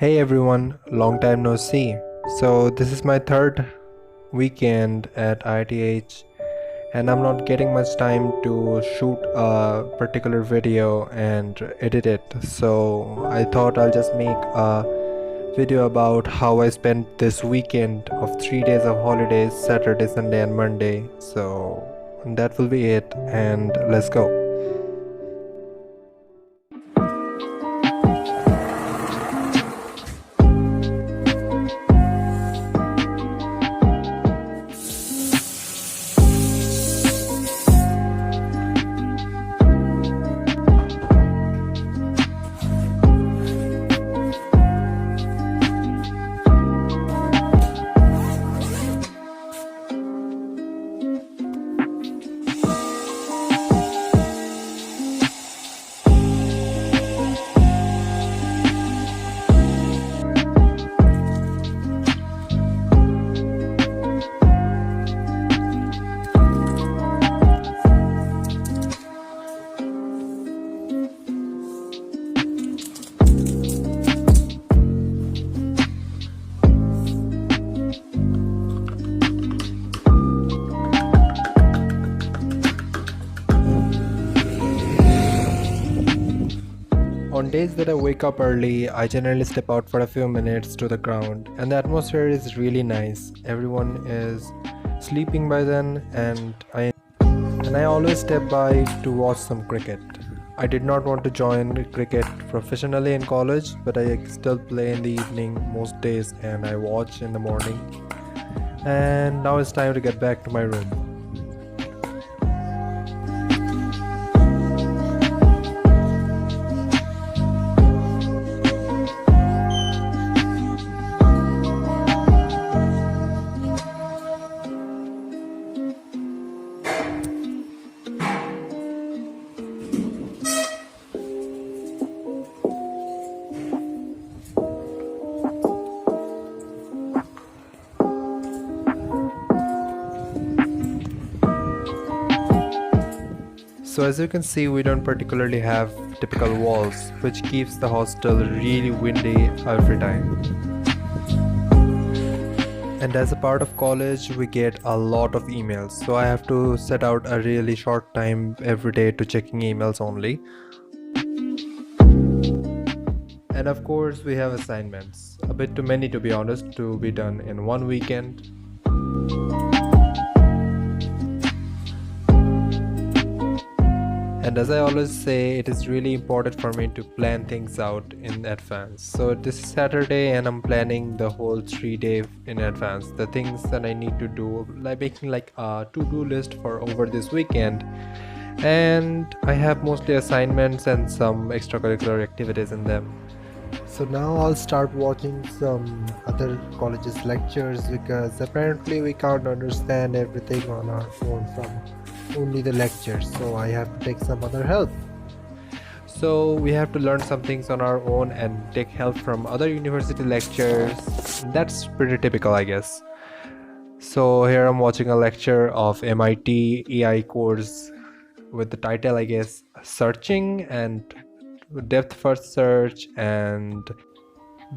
Hey everyone, long time no see. So this is my third weekend at IITH and I'm not getting much time to shoot a particular video and edit it. So I thought I'll just make a video about how I spent this weekend of 3 days of holidays, Saturday, Sunday and Monday. So that will be it and let's go. On days that I wake up early, I generally step out for a few minutes to the ground, and the atmosphere is really nice. Everyone is sleeping by then, and I always step by to watch some cricket. I did not want to join cricket professionally in college, but I still play in the evening most days and I watch in the morning. And now it's time to get back to my room. So as you can see, we don't particularly have typical walls, which keeps the hostel really windy every time. And as a part of college, we get a lot of emails, so I have to set out a really short time every day to checking emails only. And of course, we have assignments, a bit too many to be honest, to be done in one weekend. And as I always say, it is really important for me to plan things out in advance. So this is Saturday and I'm planning the whole 3 day in advance. The things that I need to do, like making like a to-do list for over this weekend. And I have mostly assignments and some extracurricular activities in them. So now I'll start watching some other colleges lectures because apparently we can't understand everything on our phone from only the lectures, so I have to take some other help. So we have to learn some things on our own and take help from other university lectures. That's pretty typical, I guess. So here I'm watching a lecture of MIT AI course with the title, I guess, searching and depth first search and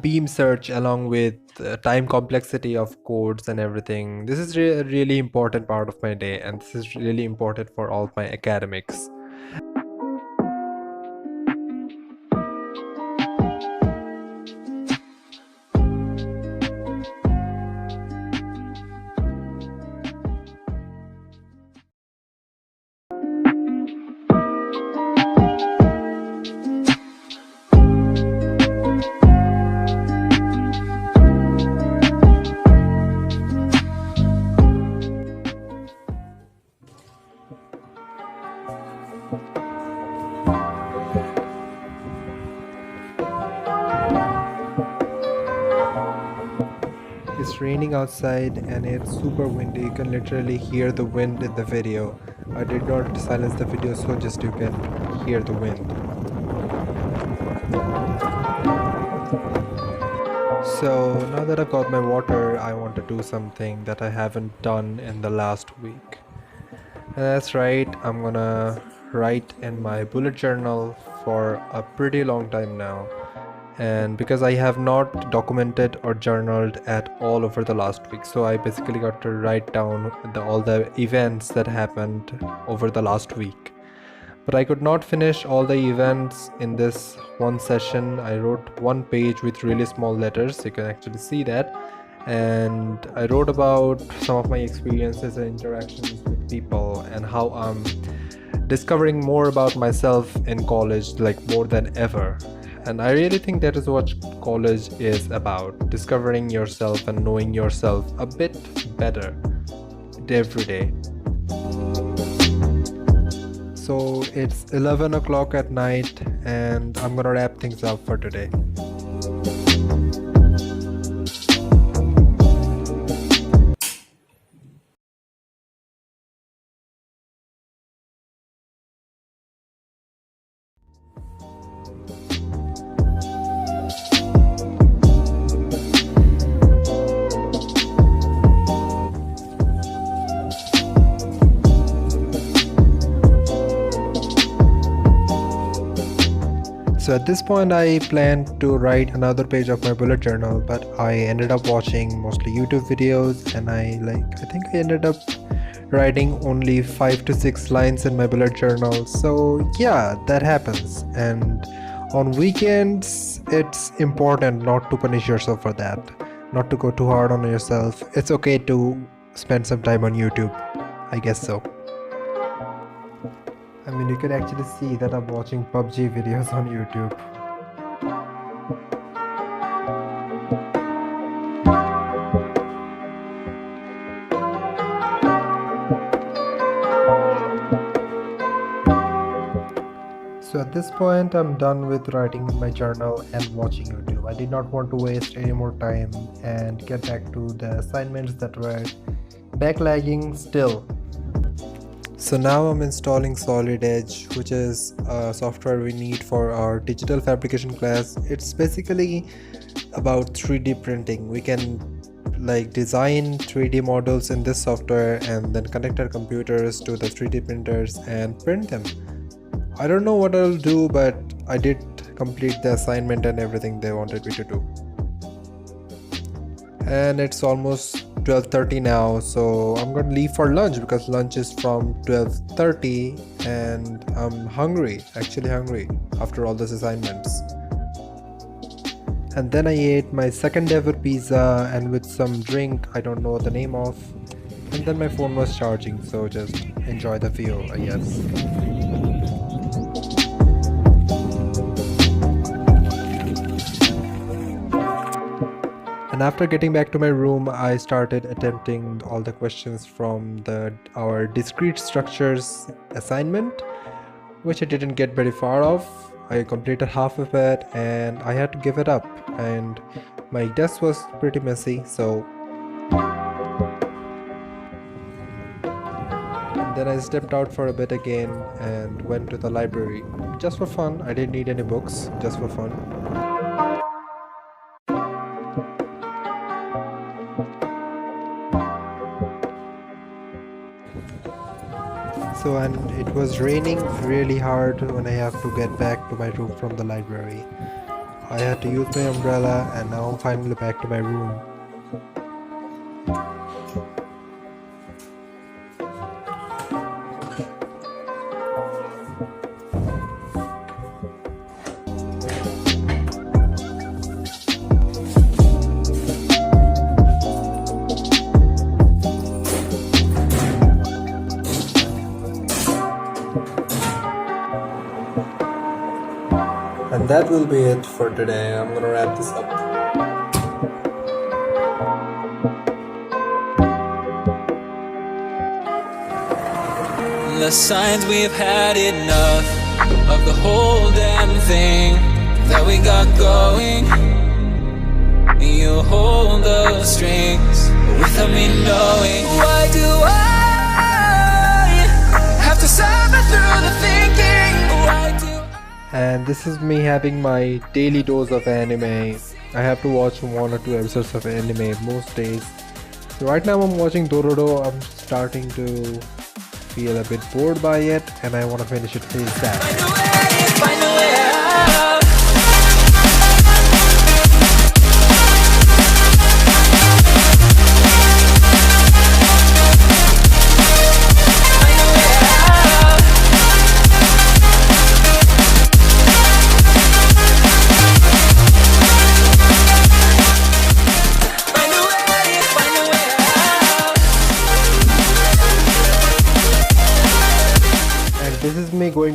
beam search, along with time complexity of codes and everything. This is a really important part of my day, and this is really important for all my academics. It's raining outside and it's super windy. You can literally hear the wind in the video. I did not silence the video, so just you can hear the wind. So now that I've got my water, I want to do something that I haven't done in the last week. And that's right, I'm gonna write in my bullet journal for a pretty long time now. and because I have not documented or journaled at all over the last week, so I basically got to write down all the events that happened over the last week. But I could not finish all the events in this one session. I wrote one page with really small letters, you can actually see that, and I wrote about some of my experiences and interactions with people and how I'm discovering more about myself in college, like more than ever. And I really think that is what college is about, discovering yourself and knowing yourself a bit better every day. So it's 11 o'clock at night and I'm gonna wrap things up for today. So at this point I planned to write another page of my bullet journal, but I ended up watching mostly YouTube videos and I think I ended up writing only 5 to 6 lines in my bullet journal. So yeah, that happens, and on weekends it's important not to punish yourself for that, not to go too hard on yourself. It's okay to spend some time on YouTube, I guess so. I mean, you can actually see that I'm watching PUBG videos on YouTube. So at this point, I'm done with writing my journal and watching YouTube. I did not want to waste any more time and get back to the assignments that were backlagging still. So now I'm installing Solid Edge, which is a software we need for our digital fabrication class. It's basically about 3D printing. We can design 3D models in this software and then connect our computers to the 3D printers and print them. I don't know what I'll do, but I did complete the assignment and everything they wanted me to do. And it's almost 12:30 now, so I'm gonna leave for lunch because lunch is from 12:30 and I'm hungry, actually hungry after all these assignments. And then I ate my second ever pizza and with some drink I don't know the name of, and then my phone was charging, so just enjoy the view, I guess. And after getting back to my room, I started attempting all the questions from our discrete structures assignment, which I didn't get very far off. I completed half of it and I had to give it up, and my desk was pretty messy, so then I stepped out for a bit again and went to the library just for fun. I didn't need any books, just for fun. So, and it was raining really hard when I have to get back to my room from the library. I had to use my umbrella and now I'm finally back to my room. And that will be it for today. I'm gonna wrap this up. The signs we've had enough of the whole damn thing that we got going. You hold the strings without me knowing. Why do I have to suffer through the thinking? Why do And this is me having my daily dose of anime. I have to watch 1 or 2 episodes of anime most days. So right now I'm watching Dororo. I'm starting to feel a bit bored by it and I want to finish it ASAP. find a way out?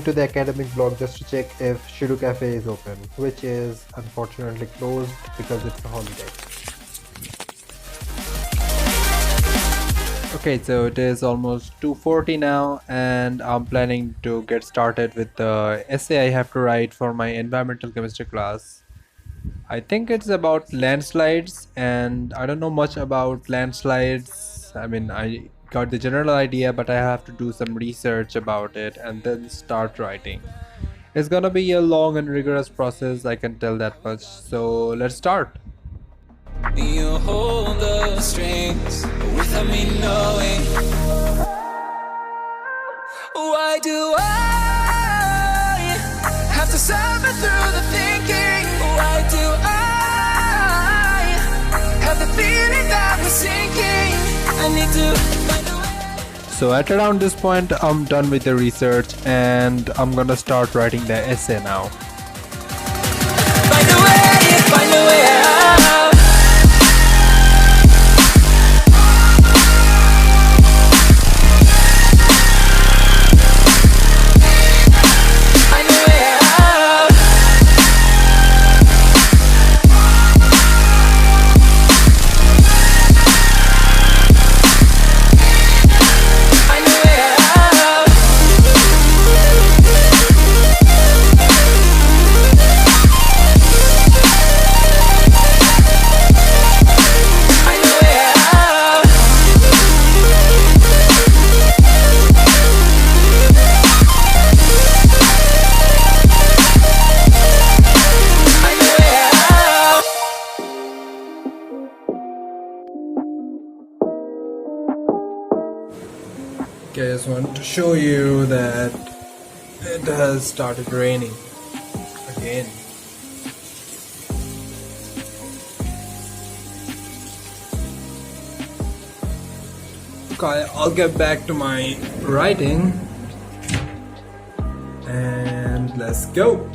to the academic blog just to check if Shiru Cafe is open, which is unfortunately closed because it's a holiday. Okay, so it is almost 2:40 now and I'm planning to get started with the essay I have to write for my environmental chemistry class. I think it's about landslides, and I don't know much about landslides. I mean, I got the general idea, but I have to do some research about it and then start writing. It's gonna be a long and rigorous process, I can tell that much. So let's start. You hold the strings without me knowing. Why do I have to suffer through the thinking? Why do I have the feeling that we're sinking? I need to find a way. So at around this point, I'm done with the research and I'm gonna start writing the essay now. Find a way, find a way out. Okay, I just want to show you that it has started raining again. Okay, I'll get back to my writing and let's go.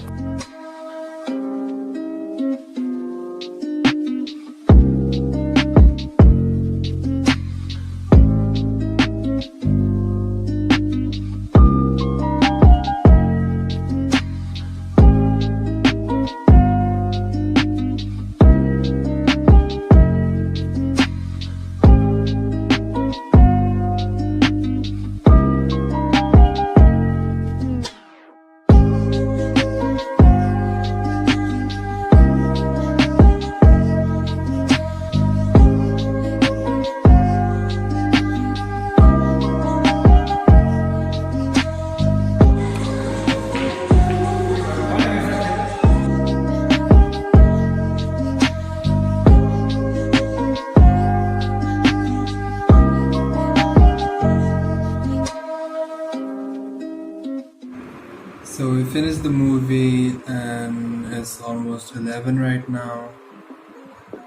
So we finished the movie and it's almost 11 right now.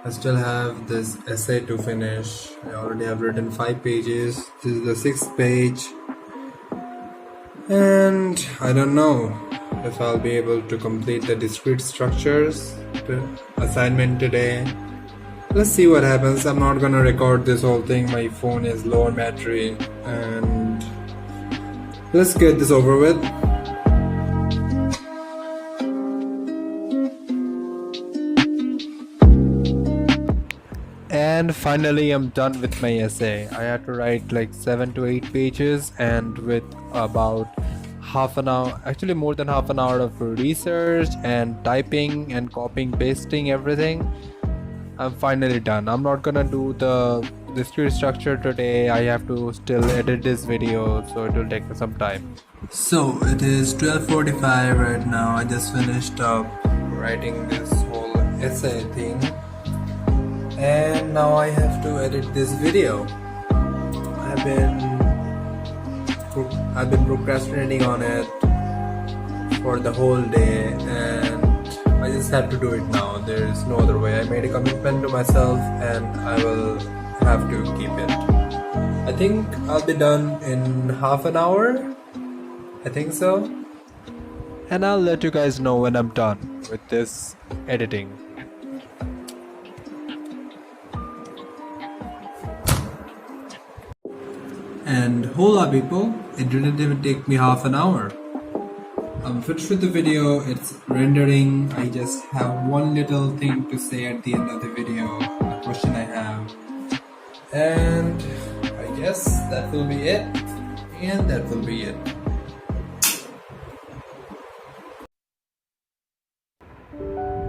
I still have this essay to finish. I already have written 5 pages. This is the 6th page. And I don't know if I'll be able to complete the discrete structures assignment today. Let's see what happens. I'm not gonna record this whole thing. My phone is low on battery. And let's get this over with. And finally I'm done with my essay. I had to write like 7 to 8 pages, and with about half an hour, actually more than half an hour of research and typing and copying, pasting everything, I'm finally done. I'm not gonna do the discrete structure today. I have to still edit this video, so it will take some time. So it is 12:45 right now. I just finished up writing this whole essay thing, and now I have to edit this video. I've been procrastinating on it for the whole day, and I just have to do it now. There is no other way. I made a commitment to myself and I will have to keep it. I think I'll be done in half an hour. I think so. And I'll let you guys know when I'm done with this editing. And hola people, it didn't even take me half an hour. I'm finished with the video. It's rendering. I just have one little thing to say at the end of the video, a question I have, and I guess that will be it. And that will be it.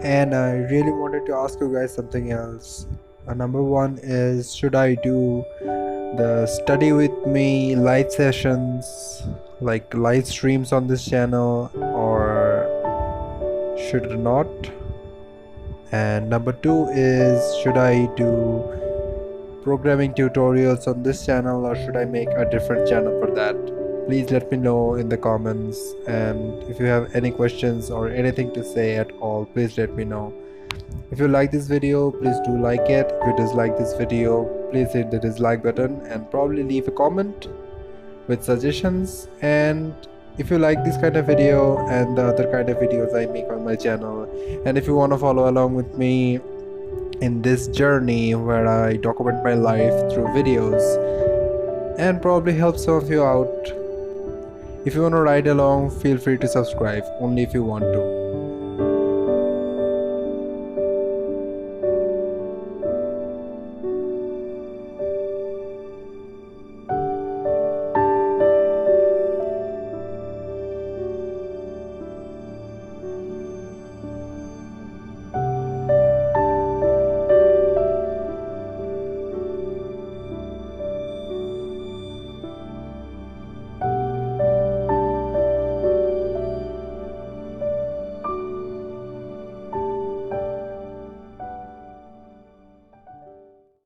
And I really wanted to ask you guys something else. Number one is, should I do the study with me live sessions, like live streams on this channel, or should it not? And number two is, should I do programming tutorials on this channel, or should I make a different channel for that? Please let me know in the comments, and if you have any questions or anything to say at all, please let me know. If you like this video, please do like it. If you dislike this video, please hit the dislike button and probably leave a comment with suggestions. And if you like this kind of video and the other kind of videos I make on my channel, and if you want to follow along with me in this journey where I document my life through videos and probably help some of you out, if you want to ride along, feel free to subscribe, only if you want to.